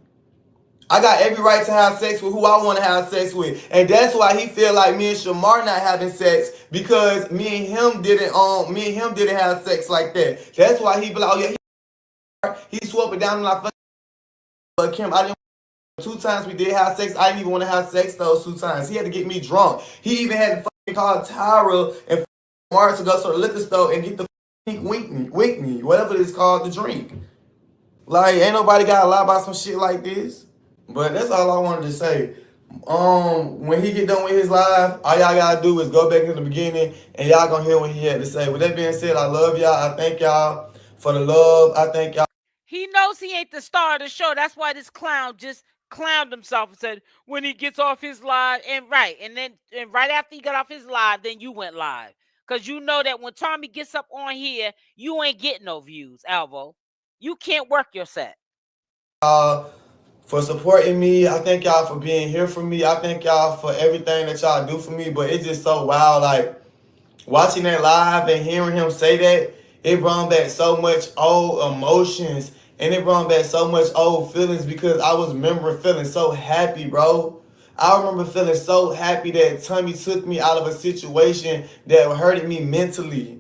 Speaker 2: I got every right to have sex with who I want to have sex with. And that's why he feel like me and Shamar not having sex, because me and him didn't have sex like that. That's why he be like, oh yeah, he swooped it down and I fucking Kim. I didn't. 2 times we did have sex. I didn't even want to have sex those 2 times. He had to get me drunk. He even had to fucking call Tyra and Mars to go to the liquor store and get the pink Whitney, whatever it's called, to drink. Like, ain't nobody got to lie about some shit like this. But that's all I wanted to say. When he get done with his live, all y'all gotta do is go back to the beginning and y'all gonna hear what he had to say. With that being said, I love y'all. I thank y'all for the love. I thank y'all.
Speaker 1: He knows he ain't the star of the show. That's why this clown just clowned himself and said when he gets off his live, and right after he got off his live, then you went live. Because you know that when Tommy gets up on here, you ain't getting no views, Alvo. You can't work your set.
Speaker 2: For supporting me. I thank y'all for being here for me. I thank y'all for everything that y'all do for me. But it's just so wild, like, watching that live and hearing him say that, it brought back so much old emotions. And it brought back so much old feelings, because I was remembering feeling so happy, bro. I remember feeling so happy that Tommy took me out of a situation that hurted me mentally.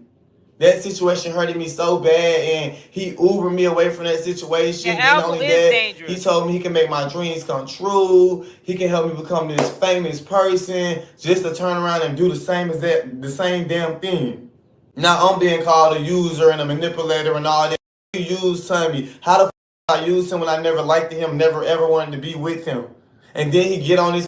Speaker 2: That situation hurted me so bad, and he Ubered me away from that situation.
Speaker 1: And
Speaker 2: not only
Speaker 1: is
Speaker 2: that,
Speaker 1: dangerous.
Speaker 2: he told me he can make my dreams come true. He can help me become this famous person, just to turn around and do the same damn thing. Now I'm being called a user and a manipulator and all that. You use Tommy. How the f I use him when I never liked him, never ever wanted to be with him? And then he get on this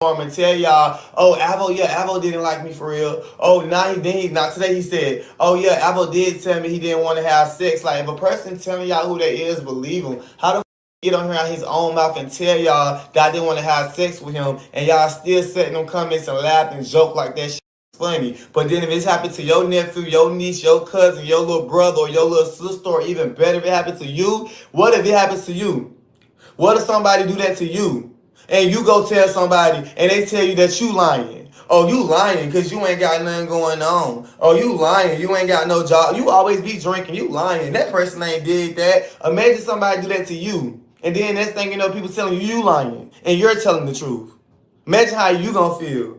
Speaker 2: and tell y'all, oh, Alvo didn't like me for real. Oh, now today he said, oh yeah, Alvo did tell me he didn't want to have sex. Like, if a person telling y'all who they is, believe him. How the f get on here out his own mouth and tell y'all that I didn't want to have sex with him, and y'all still sitting in them comments and laugh and joke like that shit is funny? But then if it's happened to your nephew, your niece, your cousin, your little brother, or your little sister, or even better, if it happened to you, what if it happens to you? What if somebody do that to you? And you go tell somebody and they tell you that you lying. Oh, you lying because you ain't got nothing going on. Oh, you lying. You ain't got no job. You always be drinking. You lying. That person ain't did that. Imagine somebody do that to you. And then next thing you know, people telling you lying. And you're telling the truth. Imagine how you gonna feel.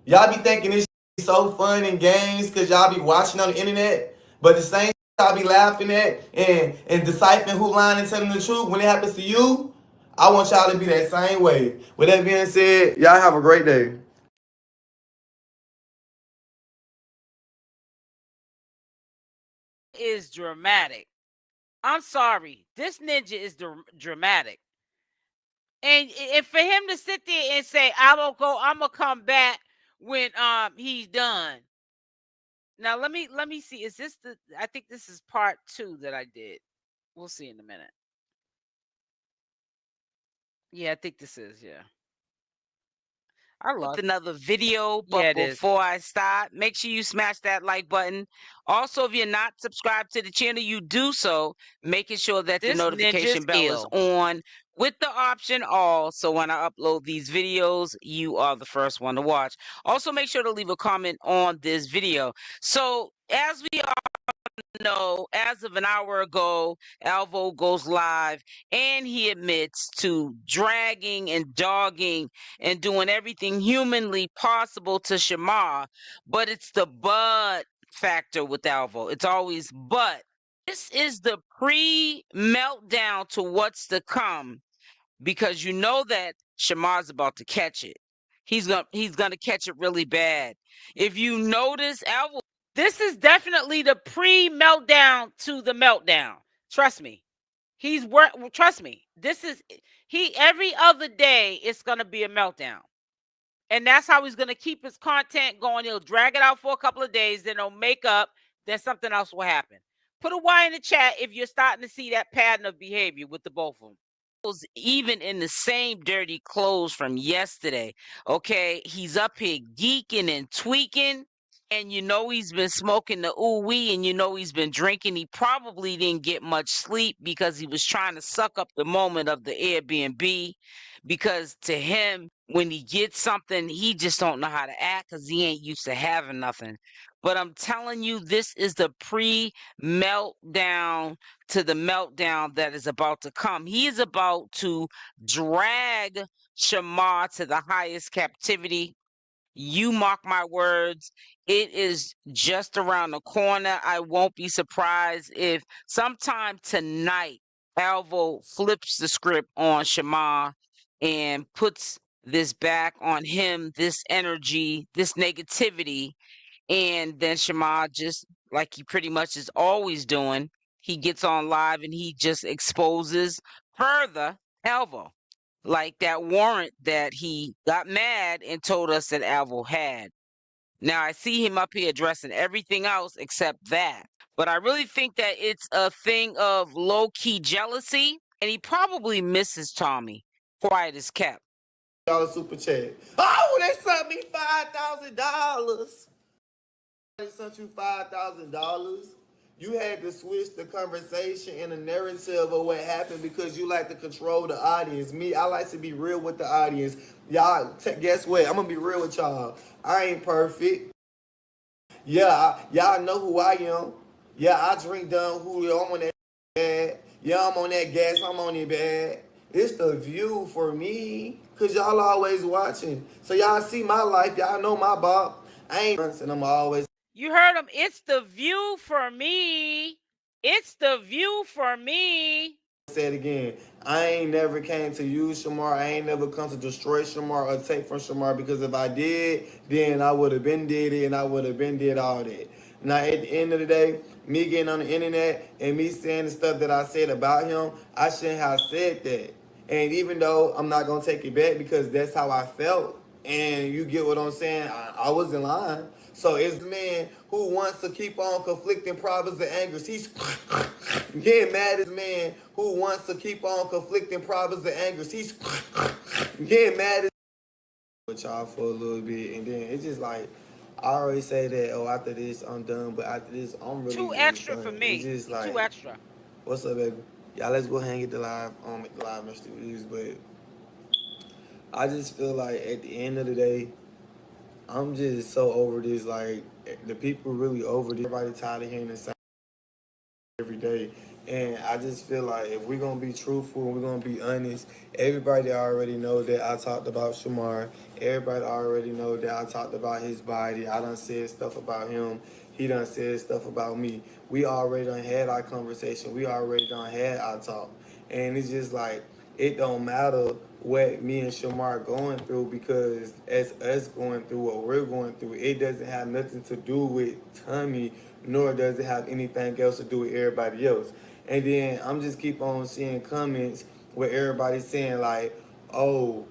Speaker 2: Y'all be thinking this is so fun and games because y'all be watching on the internet. But the same y'all be laughing at and deciphering who lying and telling the truth, when it happens to you, I want y'all to be that same way. With that being said, y'all have a great day.
Speaker 1: Is dramatic. I'm sorry. This ninja is dramatic. And for him to sit there and say, I'm gonna come back when he's done. Now let me see. Is this I think this is part 2 that I did. We'll see in a minute. Yeah, I think this is, yeah. I lost
Speaker 4: another video, but before I start, make sure you smash that like button. Also, if you're not subscribed to the channel, you do so, making sure that the notification bell is on with the option all, so when I upload these videos, you are the first one to watch. Also, make sure to leave a comment on this video. So, as we are know, as of an hour ago, Alvo goes live and he admits to dragging and dogging and doing everything humanly possible to Shamar, but it's the but factor with Alvo. It's always but. This is the pre-meltdown to what's to come. because you know that Shamar's about to catch it. He's gonna catch it really bad. If you notice, Alvo,
Speaker 1: this is definitely the pre-meltdown to the meltdown. Trust me. Trust me. This is every other day it's gonna be a meltdown. And that's how he's gonna keep his content going. He'll drag it out for a couple of days, then he'll make up, then something else will happen. Put a Y in the chat if you're starting to see that pattern of behavior with the both of them.
Speaker 4: Even in the same dirty clothes from yesterday. Okay, he's up here geeking and tweaking, and you know he's been smoking the ooh-wee, and you know he's been drinking. He probably didn't get much sleep because he was trying to suck up the moment of the Airbnb, because to him, when he gets something, he just don't know how to act because he ain't used to having nothing. But I'm telling you, this is the pre-meltdown to the meltdown that is about to come. He is about to drag Shamar to the highest captivity. You mark my words, it is just around the corner. I won't be surprised if sometime tonight Alvo flips the script on Shamar and puts this back on him, this energy, this negativity. And then Shamar, just like he pretty much is always doing, he gets on live and he just exposes further Alvo, like that warrant that he got mad and told us that Alvo had. Now I see him up here addressing everything else except that. But I really think that it's a thing of low-key jealousy, and he probably misses Tommy, quiet as kept.
Speaker 2: Super chat. Oh, they sent me $5,000. They sent you $5,000. You had to switch the conversation and the narrative of what happened because you like to control the audience. Me, I like to be real with the audience. Y'all, guess what? I'm gonna be real with y'all. I ain't perfect. Yeah, y'all know who I am. Yeah, I drink down Julio. I'm on that bad. Yeah, I'm on that gas. I'm on it bad. It's the view for me, cause y'all always watching. So y'all see my life. Y'all know my bop. I ain't and I'm always.
Speaker 1: You heard him. It's the view for me. It's the view for me.
Speaker 2: Say it again. I ain't never came to use Shamar. I ain't never come to destroy Shamar or take from Shamar, because if I did, then I would have been did it and I would have been did all that. Now at the end of the day, me getting on the internet and me saying the stuff that I said about him, I shouldn't have said that. And even though I'm not gonna take it back because that's how I felt, and you get what I'm saying, I wasn't lying. So it's the man who wants to keep on conflicting problems and angers. He's getting mad at the man who wants to keep on conflicting problems and angers. He's getting mad at with y'all for a little bit, and then it's just like, I already say that, oh, after this I'm done, but after this I'm really
Speaker 1: too extra
Speaker 2: done.
Speaker 1: for me.
Speaker 2: It's just like,
Speaker 1: too extra.
Speaker 2: What's up, baby? Y'all, let's go ahead and get the live Mr. Views. But I just feel like at the end of the day, I'm just so over this. Like, the people really over this. Everybody tired of hearing the same every day. And I just feel like if we're going to be truthful and we're going to be honest, everybody already know that I talked about Shamar. Everybody already know that I talked about his body. I done said stuff about him. He done said stuff about me. We already done had our conversation. We already done had our talk. And it's just like, it don't matter what me and Shamar going through, because as us going through what we're going through, it doesn't have nothing to do with Tommy, nor does it have anything else to do with everybody else. And then I'm just keep on seeing comments where everybody's saying like, oh,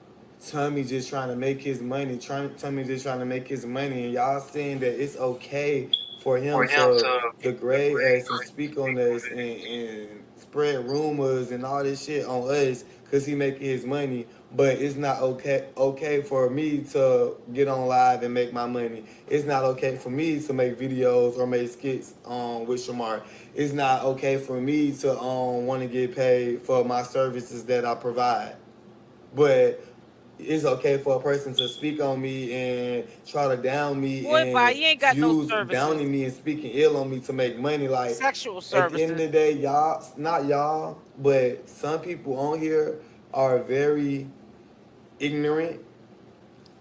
Speaker 2: Tommy just trying to make his money. Tommy just trying to make his money. And y'all saying that it's okay for him to degrade us and speak on us and spread rumors and all this shit on us because he making his money. But it's not okay for me to get on live and make my money. It's not okay for me to make videos or make skits with Shamar. It's not okay for me to want to get paid for my services that I provide. But it's okay for a person to speak on me and try to down me.
Speaker 1: Boy,
Speaker 2: and
Speaker 1: you ain't got
Speaker 2: use
Speaker 1: no services.
Speaker 2: Downing me and speaking ill on me to make money. Like,
Speaker 1: sexual services.
Speaker 2: At the end of the day, y'all, not y'all, but some people on here are very ignorant,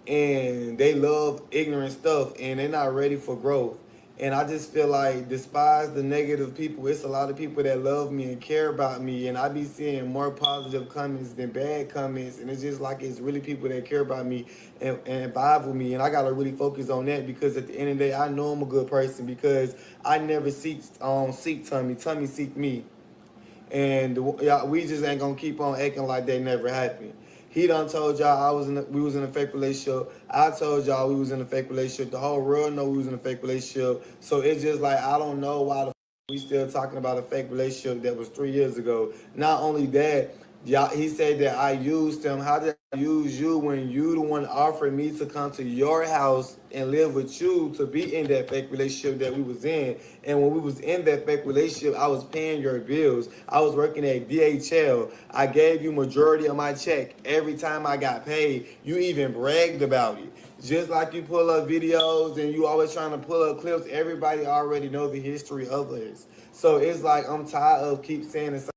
Speaker 2: and they love ignorant stuff, and they're not ready for growth. And I just feel like, despise the negative people, it's a lot of people that love me and care about me. And I be seeing more positive comments than bad comments. And it's just like, it's really people that care about me and vibe with me. And I got to really focus on that, because at the end of the day, I know I'm a good person, because I never seek Tommy. Tommy seek me. And we just ain't going to keep on acting like that never happened. He done told y'all we was in a fake relationship. I told y'all we was in a fake relationship. The whole world know we was in a fake relationship. So it's just like, I don't know why the we still talking about a fake relationship that was 3 years ago. Not only that, he said that I used him. How did I use you when you the one offered me to come to your house and live with you, to be in that fake relationship that we was in? And when we was in that fake relationship, I was paying your bills. I was working at DHL. I gave you majority of my check every time I got paid. You even bragged about it. Just like you pull up videos and you always trying to pull up clips, everybody already know the history of us. So it's like, I'm tired of keep saying the same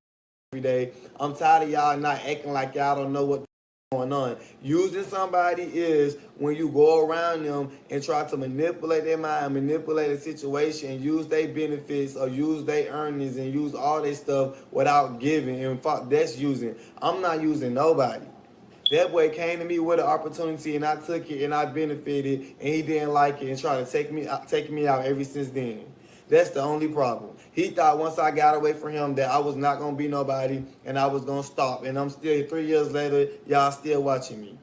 Speaker 2: every day. I'm tired of y'all not acting like y'all don't know what's going on. Using somebody is when you go around them and try to manipulate their mind, manipulate a situation, and use their benefits or use their earnings and use all their stuff without giving. And that's using. I'm not using nobody. That boy came to me with an opportunity, and I took it and I benefited, and he didn't like it and tried to take me out ever since then. That's the only problem. He thought once I got away from him that I was not going to be nobody and I was going to stop. And I'm still, 3 years later, y'all still watching me.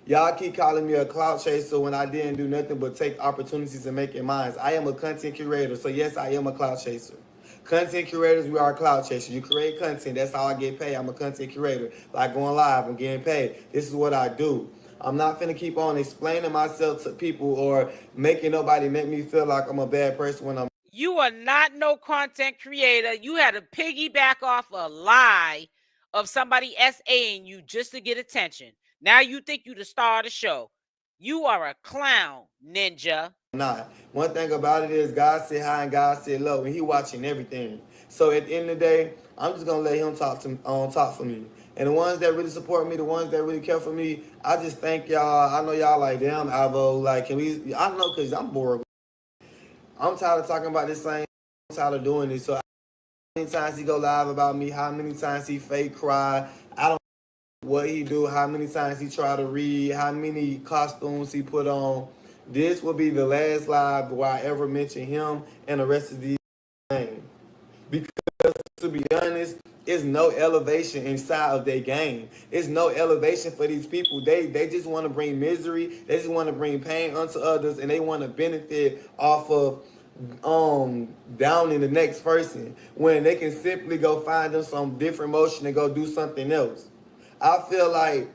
Speaker 2: Y'all keep calling me a clout chaser when I didn't do nothing but take opportunities and make it mine. I am a content curator, so yes, I am a clout chaser. Content curators, we are cloud chasers. You create content, that's how I get paid. I'm a content curator. Like going live, I'm getting paid. This is what I do. I'm not finna keep on explaining myself to people or making nobody make me feel like I'm a bad person when I'm.
Speaker 1: You are not no content creator. You had to piggyback off a lie of somebody SAing you just to get attention. Now you think you the star of the show. You are a clown, ninja.
Speaker 2: Nah. One thing about it is God sit high and God sit low, and he watching everything. So at the end of the day, I'm just gonna let him talk for me. And the ones that really support me, the ones that really care for me, I just thank y'all. I know y'all like, damn, Alvo, like, can we? I know, cause I'm bored. I'm tired of talking about this same. I'm tired of doing this. So how many times he go live about me? How many times he fake cry? I don't know what he do. How many times he try to read? How many costumes he put on? This will be the last live where I ever mention him and the rest of these names. Because to be honest, it's no elevation inside of their game. It's no elevation for these people. They just want to bring misery. They just want to bring pain unto others, and they want to benefit off of downing the next person when they can simply go find them some different motion and go do something else. I feel like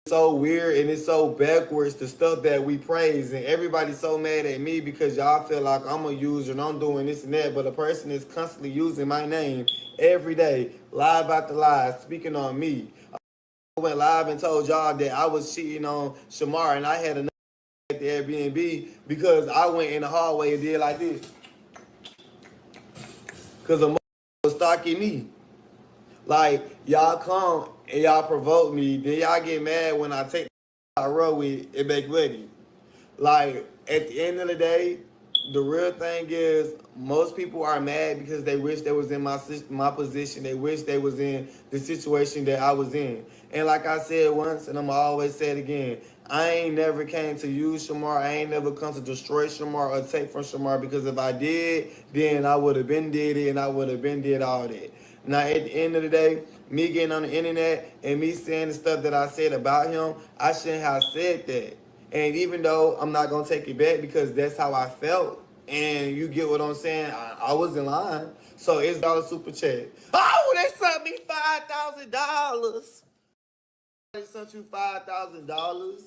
Speaker 2: so weird and it's so backwards, the stuff that we praise, and everybody's so mad at me because y'all feel like I'm a user and I'm doing this and that, but a person is constantly using my name every day, live after live, speaking on me. I went live and told y'all that I was cheating on Shamar, and I had another at the Airbnb because I went in the hallway and did like this because a mother was stalking me. Like, y'all come and y'all provoke me, then y'all get mad when I take I run with it make money. Like, at the end of the day, the real thing is most people are mad because they wish they was in my position. They wish they was in the situation that I was in. And like I said once, and I'm always say it again, I ain't never came to use Shamar. I ain't never come to destroy Shamar or take from Shamar, because if I did, then I would have been did it and I would have been did all that. Now, at the end of the day, me getting on the internet and me saying the stuff that I said about him, I shouldn't have said that. And even though I'm not going to take it back because that's how I felt, and you get what I'm saying, I was in line. So it's $1 super chat. Oh, they sent me $5,000. They sent you $5,000.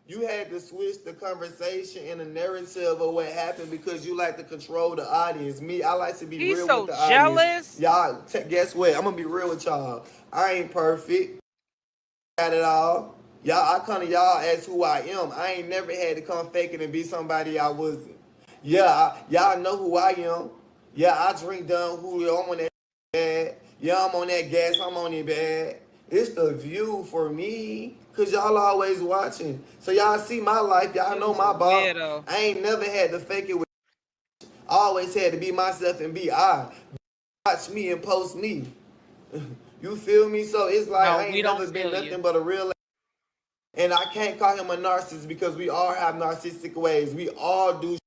Speaker 2: You had to switch the conversation and the narrative of what happened because you like to control the audience. Me, I like to be real with the audience. Y'all, guess what? I'm going to be real with y'all. I ain't perfect at it all. Y'all, I come to y'all as who I am. I ain't never had to come faking and be somebody I wasn't. Yeah, y'all know who I am. Yeah, I drink down who I'm on that bad. Yeah, I'm on that gas, I'm on it bad. It's the view for me, because y'all always watching. So y'all see my life, y'all know my ball. I ain't never had to fake it with I always had to be myself and be I. Watch me and post me. You feel me? So it's like I ain't never been nothing but a real. And I can't call him a narcissist because we all have narcissistic ways. We all do.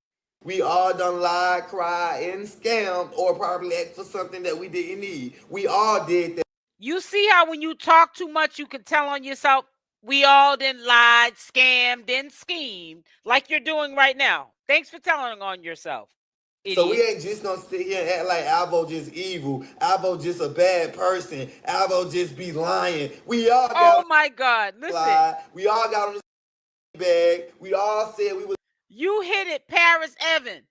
Speaker 2: We all done lied, cried, and scammed, or probably asked for something that we didn't need. We all did that.
Speaker 1: You see how when you talk too much, you can tell on yourself, we all then lied, scammed, then schemed, like you're doing right now. Thanks for telling on yourself. Idiot.
Speaker 2: So we ain't just gonna sit here and act like Alvo just evil. Alvo just a bad person. Alvo just be lying. We all got.
Speaker 1: Oh my God! Listen.
Speaker 2: Lie. We all got on the bag. We all said we was.
Speaker 1: You hit it, Paris Evan.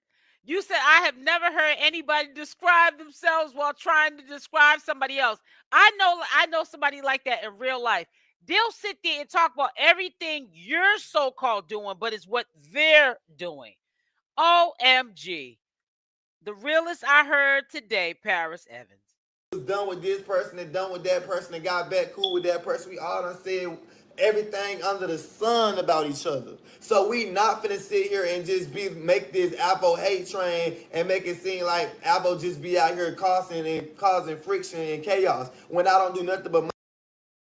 Speaker 1: You said, I have never heard anybody describe themselves while trying to describe somebody else. I know somebody like that in real life. They'll sit there and talk about everything you're so-called doing, but it's what they're doing. OMG. The realest I heard today, Paris Evans.
Speaker 2: Was done with this person and done with that person and got back cool with that person. We all done said everything under the sun about each other. So we not finna sit here and just make this Alvo hate train and make it seem like Alvo just be out here causing friction and chaos when I don't do nothing but my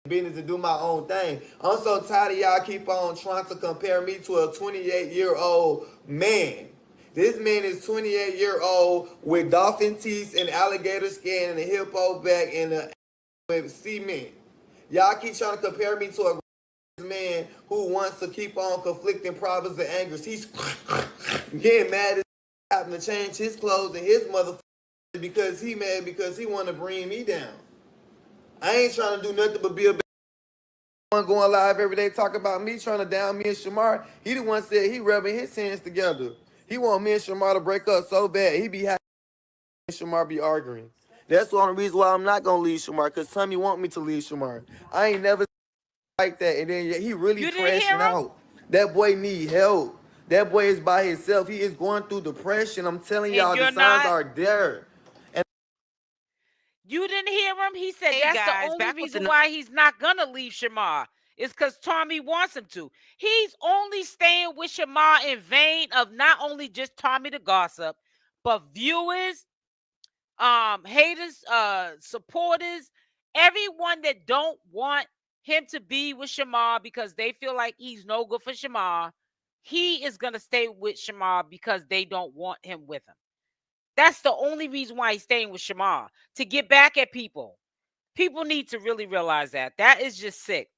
Speaker 2: business and do my own thing. I'm so tired of y'all keep on trying to compare me to a 28-year-old man. This man is 28-year-old with dolphin teeth and alligator skin and a hippo back and with cement. Y'all keep trying to compare me to a man who wants to keep on conflicting problems and angers. He's getting mad at having to change his clothes and his motherfucker because he mad because he want to bring me down. I ain't trying to do nothing but be a one going live every day talking about me, trying to down me and Shamar. He the one said he rubbing his hands together. He want me and Shamar to break up so bad. He be happy and Shamar be arguing. That's the only reason why I'm not gonna leave Shamar, because Tommy want me to leave Shamar. I ain't never like that. And then he really crashing out. That boy need help. That boy is by himself. He is going through depression. I'm telling y'all, the signs are there. And
Speaker 1: you didn't hear him? He said that's the only reason why he's not gonna leave Shamar. It's because Tommy wants him to. He's only staying with Shamar in vain of not only just Tommythegossip, but viewers, haters, supporters, everyone that don't want him to be with Shamar because they feel like he's no good for Shamar. He is going to stay with Shamar because they don't want him with him. That's the only reason why he's staying with Shamar, to get back at people. People need to really realize that. That is just sick.